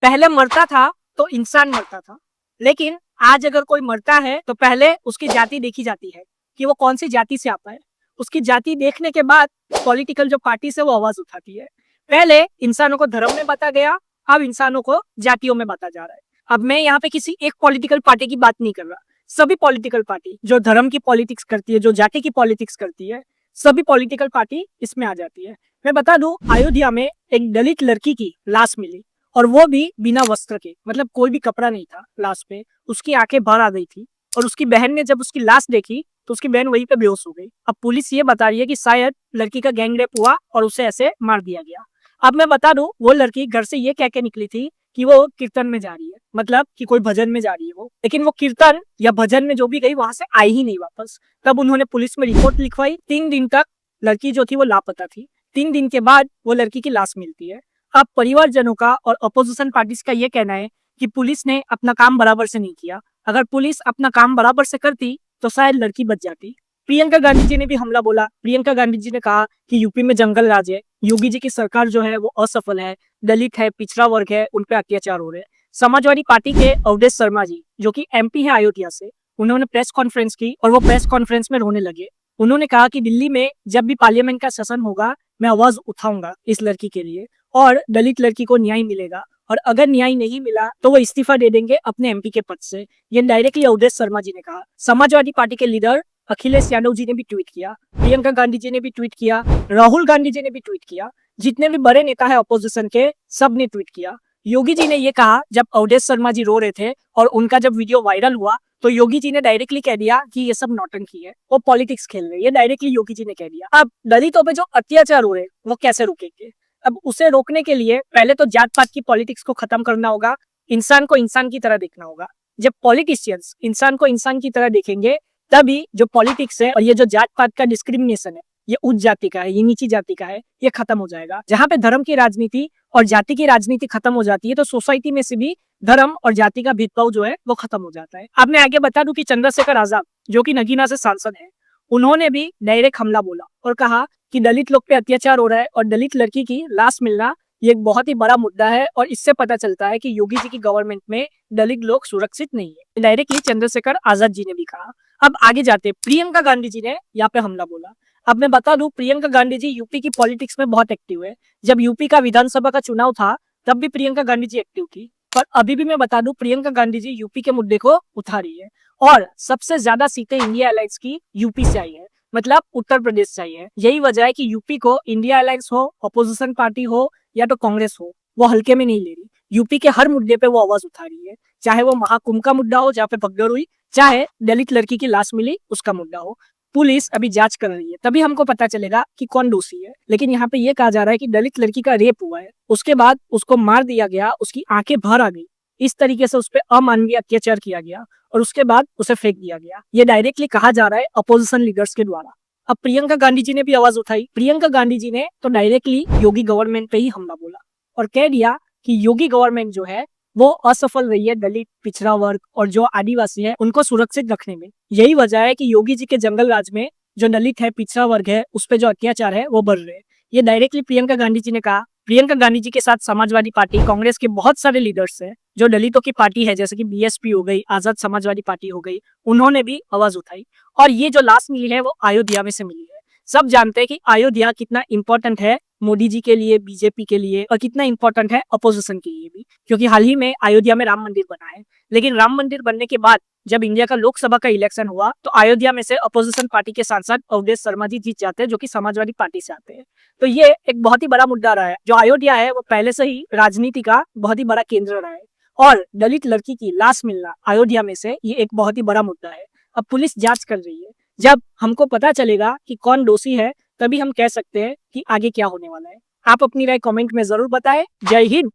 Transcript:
पहले मरता था तो इंसान मरता था, लेकिन आज अगर कोई मरता है तो पहले उसकी जाति देखी जाती है कि वो कौन सी जाति से आता है। उसकी जाति देखने के बाद पॉलिटिकल जो पार्टी से वो आवाज उठाती है। पहले इंसानों को धर्म में बांटा गया, अब इंसानों को जातियों में बांटा जा रहा है। अब मैं यहाँ पे किसी एक पॉलिटिकल पार्टी की बात नहीं कर रहा, सभी पॉलिटिकल पार्टी जो धर्म की पॉलिटिक्स करती है, जो जाति की पॉलिटिक्स करती है, सभी पॉलिटिकल पार्टी इसमें आ जाती है। मैं बता दूं, अयोध्या में एक दलित लड़की की लाश मिली और वो भी बिना वस्त्र के, मतलब कोई भी कपड़ा नहीं था लाश पे। उसकी आंखें बाहर आ गई थी और उसकी बहन ने जब उसकी लाश देखी तो उसकी बहन वहीं पे बेहोश हो गई। अब पुलिस ये बता रही है कि शायद लड़की का गैंग रेप हुआ और उसे ऐसे मार दिया गया। अब मैं बता दूं, वो लड़की घर से ये कह के निकली थी कि वो कीर्तन में जा रही है, मतलब कि कोई भजन में जा रही है वो, लेकिन वो कीर्तन या भजन में जो भी गई वहां से आई ही नहीं वापस। तब उन्होंने पुलिस में रिपोर्ट लिखवाई। 3 दिन तक लड़की जो थी वो लापता थी। 3 दिन के बाद वो लड़की की लाश मिलती है। अब परिवारजनों का और अपोजिशन पार्टीज का ये कहना है कि पुलिस ने अपना काम बराबर से नहीं किया। अगर पुलिस अपना काम बराबर से करती तो शायद लड़की बच जाती। प्रियंका गांधी जी ने भी हमला बोला। प्रियंका गांधी जी ने कहा कि यूपी में जंगल राज है, योगी जी की सरकार जो है वो असफल है, दलित है, पिछड़ा वर्ग है, उन पे अत्याचार हो रहे हैं। समाजवादी पार्टी के अवधेश शर्मा जी, जो कि एमपी है अयोध्या से, उन्होंने प्रेस कॉन्फ्रेंस की और वो प्रेस कॉन्फ्रेंस में रोने लगे। उन्होंने कहा कि दिल्ली में जब भी पार्लियामेंट का सेशन होगा मैं आवाज उठाऊंगा इस लड़की के लिए और दलित लड़की को न्याय मिलेगा, और अगर न्याय नहीं मिला तो वो इस्तीफा दे देंगे अपने एमपी के पद से। ये डायरेक्टली अवधेश शर्मा जी ने कहा। समाजवादी पार्टी के लीडर अखिलेश यादव जी ने भी ट्वीट किया, प्रियंका गांधी जी ने भी ट्वीट किया, राहुल गांधी जी ने भी ट्वीट किया, जितने भी बड़े नेता है अपोजिशन के सब ने ट्वीट किया। योगी जी ने ये कहा, जब अवधेश शर्मा जी रो रहे थे और उनका जब वीडियो वायरल हुआ तो योगी जी ने डायरेक्टली कह दिया कि ये सब नौटंकी है, वो पॉलिटिक्स खेल रहे हैं। ये डायरेक्टली योगी जी ने कह दिया। अब दलितों पे जो अत्याचार हो रहे हैं वो कैसे रुकेंगे? अब उसे रोकने के लिए पहले तो जात पात की पॉलिटिक्स को खत्म करना होगा, इंसान को इंसान की तरह देखना होगा। जब पॉलिटिशियंस इंसान को इंसान की तरह देखेंगे तभी जो पॉलिटिक्स है और ये जो जात पात का डिस्क्रिमिनेशन है, ये उच्च जाति का है, ये नीची जाति का है, ये खत्म हो जाएगा। जहां पे धर्म की राजनीति और जाति की राजनीति खत्म हो जाती है तो सोसाइटी में से भी धर्म और जाति का भेदभाव जो है वो खत्म हो जाता है। अब मैं आगे बता दूं कि चंद्रशेखर आजाद, जो कि नगीना से सांसद है, उन्होंने भी डायरेक्ट हमला बोला और कहा कि दलित लोग पे अत्याचार हो रहा है और दलित लड़की की लाश मिलना ये एक बहुत ही बड़ा मुद्दा है और इससे पता चलता है कि योगी जी की गवर्नमेंट में दलित लोग सुरक्षित नहीं है। डायरेक्टली चंद्रशेखर आजाद जी ने भी कहा। अब आगे जाते, प्रियंका गांधी जी ने यहाँ पे हमला बोला। अब मैं बता दूं, प्रियंका गांधी जी यूपी की पॉलिटिक्स में बहुत एक्टिव है। जब यूपी का विधानसभा का चुनाव था तब भी प्रियंका गांधी जी एक्टिव थी, पर अभी भी मैं बता दूं प्रियंका गांधी जी यूपी के मुद्दे को उठा रही है और सबसे ज्यादा सीटें इंडिया अलायंस की यूपी से आई है, मतलब उत्तर प्रदेश से आई है। यही वजह है कि यूपी को इंडिया अलायंस हो, अपोजिशन पार्टी हो या तो कांग्रेस हो, वो हल्के में नहीं ले रही। यूपी के हर मुद्दे पे वो आवाज उठा रही है, चाहे वो महाकुंभ का मुद्दा हो जहाँ पे भगदड़ हुई, चाहे दलित लड़की की लाश मिली उसका मुद्दा हो। पुलिस अभी जांच कर रही है, तभी हमको पता चलेगा कि कौन दोषी है। लेकिन यहाँ पे ये कहा जा रहा है कि दलित लड़की का रेप हुआ है, उसके बाद उसको मार दिया गया, उसकी आंखें बाहर आ गई, इस तरीके से उस पर अमानवीय अत्याचार किया गया और उसके बाद उसे फेंक दिया गया। ये डायरेक्टली कहा जा रहा है अपोजिशन लीडर्स के द्वारा। अब प्रियंका गांधी जी ने भी आवाज उठाई। प्रियंका गांधी जी ने तो डायरेक्टली योगी गवर्नमेंट पे ही हमला बोला और कह दिया कि योगी गवर्नमेंट जो है वो असफल रही है दलित, पिछड़ा वर्ग और जो आदिवासी है उनको सुरक्षित रखने में। यही वजह है कि योगी जी के जंगल राज में जो दलित है, पिछड़ा वर्ग है, उस पर जो अत्याचार है वो बढ़ रहे हैं। ये डायरेक्टली प्रियंका गांधी जी ने कहा। प्रियंका गांधी जी के साथ समाजवादी पार्टी, कांग्रेस के बहुत सारे लीडर्स हैं जो दलितों की पार्टी है, जैसे कि बीएसपी हो गई, आजाद समाजवादी पार्टी हो गई, उन्होंने भी आवाज उठाई। और ये जो लाश मिली है वो अयोध्या में से मिली है। सब जानते हैं कि अयोध्या कितना इंपॉर्टेंट है मोदी जी के लिए, बीजेपी के लिए, और कितना इंपॉर्टेंट है अपोजिशन के लिए भी, क्योंकि हाल ही में अयोध्या में राम मंदिर बना है। लेकिन राम मंदिर बनने के बाद जब इंडिया का लोकसभा का इलेक्शन हुआ तो अयोध्या में से अपोजिशन पार्टी के सांसद अवधेश शर्मा जी जीत जाते हैं, जो कि समाजवादी पार्टी से आते हैं। तो ये एक बहुत ही बड़ा मुद्दा रहा है। जो अयोध्या है वो पहले से ही राजनीति का बहुत ही बड़ा केंद्र रहा है और दलित लड़की की लाश मिलना अयोध्या में से ये एक बहुत ही बड़ा मुद्दा है। अब पुलिस जांच कर रही है। जब हमको पता चलेगा कि कौन दोषी है तभी हम कह सकते हैं कि आगे क्या होने वाला है। आप अपनी राय कमेंट में जरूर बताएं। जय हिंद।